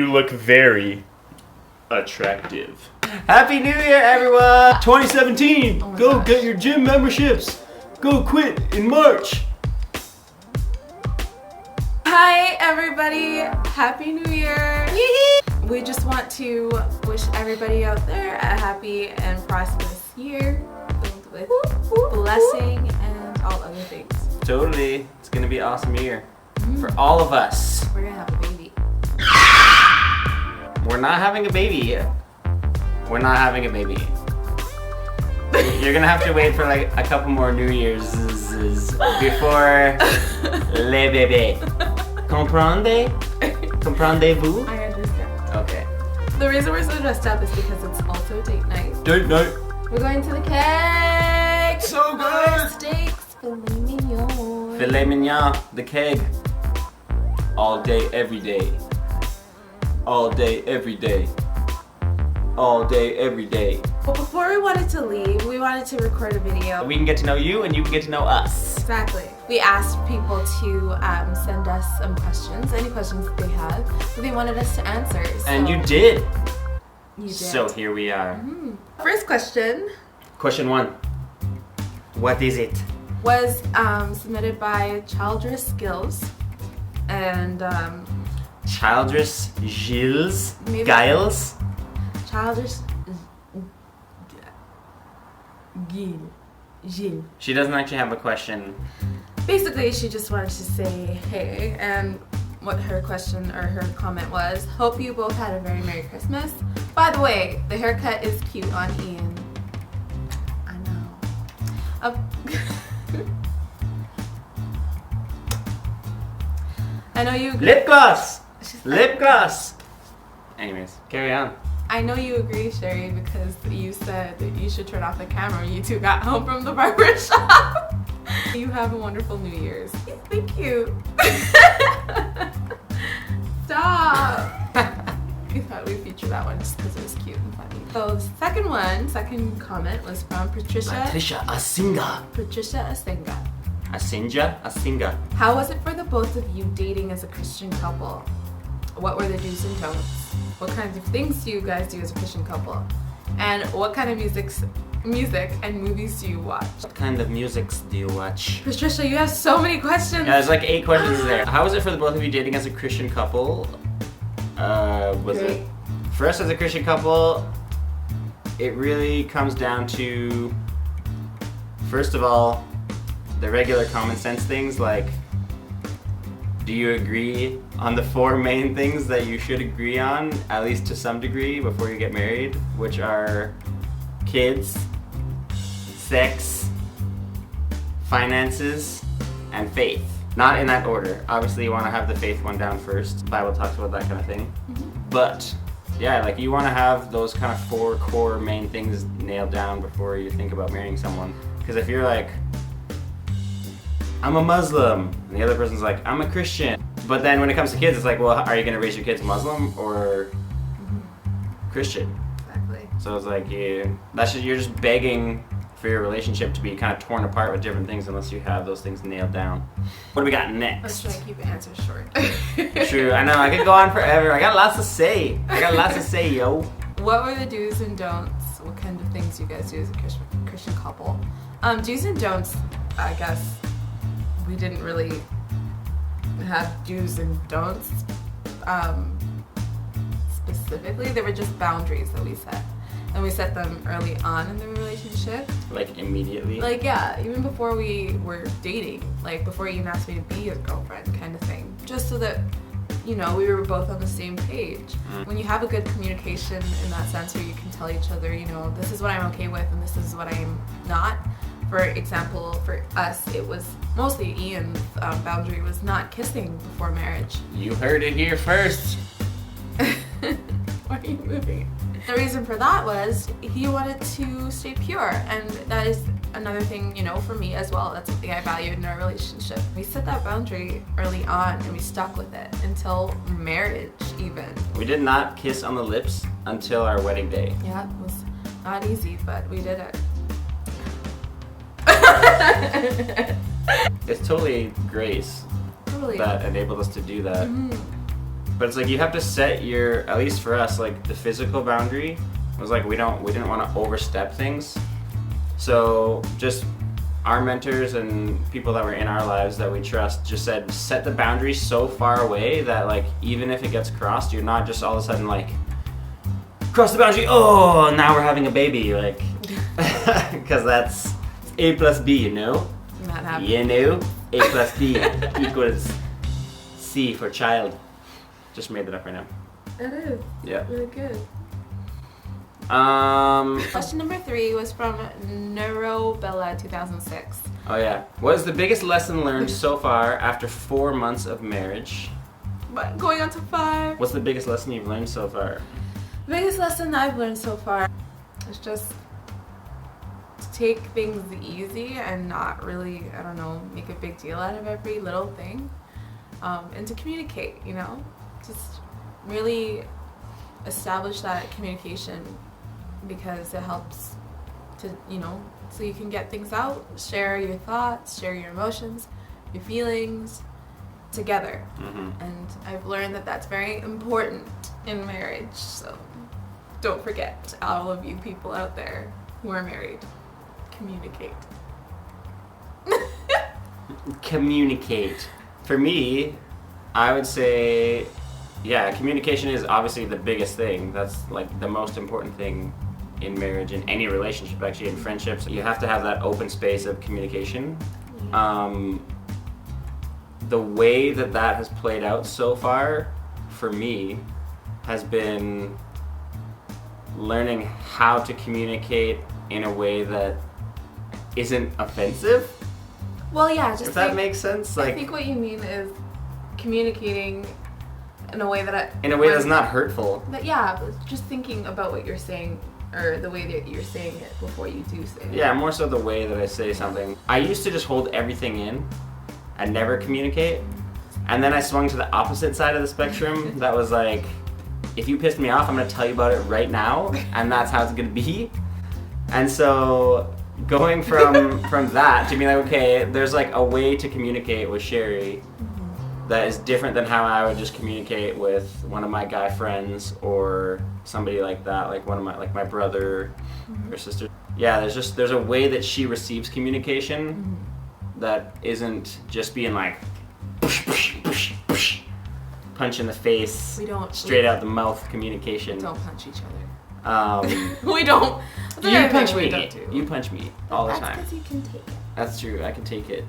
You look very attractive. Happy New Year, everyone! 2017, Oh my go gosh. get your gym memberships. Go quit in March. Hi everybody, Happy New Year! We just want to wish everybody out there a happy and prosperous year filled with blessing and all other things. Totally. It's gonna be an awesome year. For all of us. We're gonna have a baby. We're not having a baby yet. We're not having a baby. You're gonna have to wait for like a couple more New Year's before le bébé. Comprendez-vous? I understand. Okay. The reason we're so dressed up is because it's also date night. Date night. We're going to the keg! So good. Steaks, filet mignon. Filet mignon, the keg. All day, every day. All day, every day. All day, every day. But before we wanted to leave, we wanted to record a video. We can get to know you and you can get to know us. Exactly. We asked people to send us some questions, any questions that they had, that they wanted us to answer. And So you did. You did. So here we are. First question Question 1. What is it? was submitted by Childress Skills, and Childress Gilles? Maybe- Giles? Childress Gilles. She doesn't actually have a question. Basically, she just wanted to say hey, and what her question or her comment was, hope you both had a very Merry Christmas. By the way, the haircut is cute on Ian. I know. I know you agree. Lip gloss! She's- Lip gloss! Anyways, carry on. I know you agree, Sherry, because you said that you should turn off the camera when you two got home from the barber shop. You have a wonderful New Year's. Thank you. Stop. We thought we'd feature that one just because it was cute and funny. So the second comment was from Patricia Asinga. Asenga. Asinga. How was it for the both of you dating as a Christian couple? What were the do's and don'ts? What kinds of things do you guys do as a Christian couple? And what kind of music and movies do you watch? What kind of musics do you watch? Patricia, you have so many questions. Yeah, there's like 8 questions there. How was it for the both of you dating as a Christian couple? Was Great. it for us as a Christian couple? It really comes down to, first of all, the regular common sense things like, do you agree on the 4 main things that you should agree on, at least to some degree, before you get married, which are kids, sex, finances, and faith. Not in that order. Obviously, you want to have the faith one down first. The Bible talks about that kind of thing. But yeah, like you want to have those kind of 4 core main things nailed down before you think about marrying someone. Because if you're like, I'm a Muslim, and the other person's like, I'm a Christian. But then when it comes to kids, it's like, well, are you going to raise your kids Muslim or Christian? Exactly. So it's like, you're just begging for your relationship to be kind of torn apart with different things unless you have those things nailed down. What do we got Let's next? try to keep the answers short. True, I know, I could go on forever. I got lots to say. Yo. What were the do's and don'ts? What kind of things you guys do as a Christian couple? Do's and don'ts, I guess we didn't really have do's and don'ts specifically. They were just boundaries that we set. And we set them early on in the relationship. Like immediately. Like, yeah, even before we were dating. Like, before you even asked me to be his girlfriend kind of thing. Just so that, you know, we were both on the same page. When you have a good communication in that sense where you can tell each other, you know, this is what I'm okay with and this is what I'm not. For example, for us, it was mostly Ian's boundary was not kissing before marriage. You heard it here first. Why are you moving? The reason for that was he wanted to stay pure, and that is another thing, you know, for me as well. That's something I valued in our relationship. We set that boundary early on, and we stuck with it until marriage, even. We did not kiss on the lips until our wedding day. Yeah, it was not easy, but we did it. It's totally grace Totally. that enabled us to do that. But it's like you have to set your, at least for us, like the physical boundary was like we didn't want to overstep things. So just our mentors and people that were in our lives that we trust just said set the boundary so far away that like even if it gets crossed, you're not just all of a sudden like cross the boundary. Oh, now we're having a baby, like because that's A plus B, you know. Not happening. You know, A plus B equals C for child. Just made that up right now. It is. Yeah. Really good. Question number 3 was from Neurobella 2006. Oh yeah. What is the biggest lesson learned so far after 4 months of marriage? But going on to 5. What's the biggest lesson you've learned so far? The biggest lesson I've learned so far is just to take things easy and not really, I don't know, make a big deal out of every little thing. And to communicate, you know? Just really establish that communication because it helps to, you know, so you can get things out, share your thoughts, share your emotions, your feelings together. And I've learned that that's very important in marriage, so don't forget, all of you people out there who are married, communicate. Communicate. For me, I would say, yeah, communication is obviously the biggest thing. That's like the most important thing in marriage, in any relationship, actually, in friendships. You have to have that open space of communication. The way that that has played out so far, for me, has been learning how to communicate in a way that isn't offensive. Well, yeah, just If that makes sense, I like think what you mean is communicating in a way that that's not hurtful. But yeah, but just thinking about what you're saying or the way that you're saying it before you do say it. Yeah, more so the way that I say something. I used to just hold everything in and never communicate. And then I swung to the opposite side of the spectrum that was like, if you pissed me off, I'm gonna tell you about it right now, and that's how it's gonna be. And so going from that to be like, okay, there's like a way to communicate with Sherry that is different than how I would just communicate with one of my guy friends or somebody like that, like one of my brother or sister. Yeah, there's a way that she receives communication that isn't just being like punch in the face, straight out the mouth communication. Don't punch each other. We don't. You punch me. You punch me all the time. That's because you can take it. That's true. I can take it.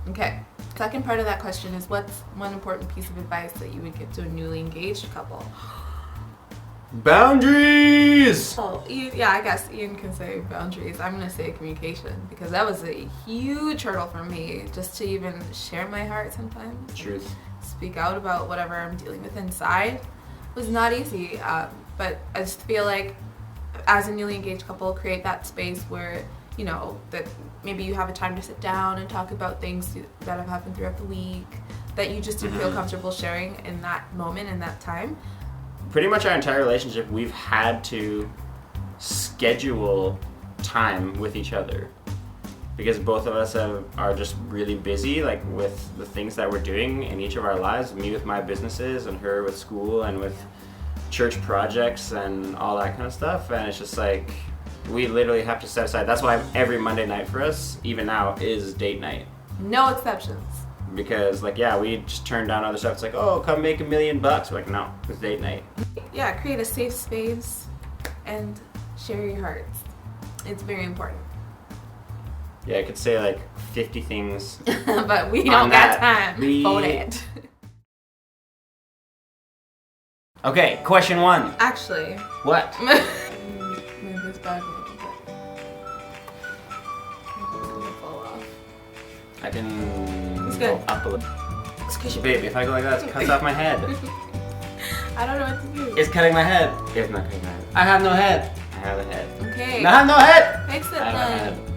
Okay. Second part of that question is, what's one important piece of advice that you would give to a newly engaged couple? Boundaries! Oh, yeah, I guess Ian can say boundaries. I'm going to say communication because that was a huge hurdle for me just to even share my heart sometimes. Truth. Speak out about whatever I'm dealing with inside was not easy. But I just feel like as a newly engaged couple, create that space where, you know, that maybe you have a time to sit down and talk about things that have happened throughout the week that you just didn't feel comfortable sharing in that moment, in that time. Pretty much our entire relationship, we've had to schedule time with each other because both of us are just really busy, like with the things that we're doing in each of our lives. Me with my businesses and her with school and with church projects and all that kind of stuff. And it's just like, we literally have to set aside. That's why every Monday night for us, even now, is date night. No exceptions. Because like, yeah, we just turn down other stuff. It's like, oh, come make $1 million. We're like, no, it's date night. Yeah, create a safe space and share your hearts. It's very important. Yeah, I could say like 50 things. But we don't got time for it. Okay, question 1. Actually. What? Move this back a little bit. It'll fall off. I can It's good. go up a little. Excuse me. Babe, if I go like that, it cuts off my head. I don't know what to do. It's cutting my head. It's not cutting my head. I have no head. I have a head. Okay. I have no head. Fix it I have a then. head.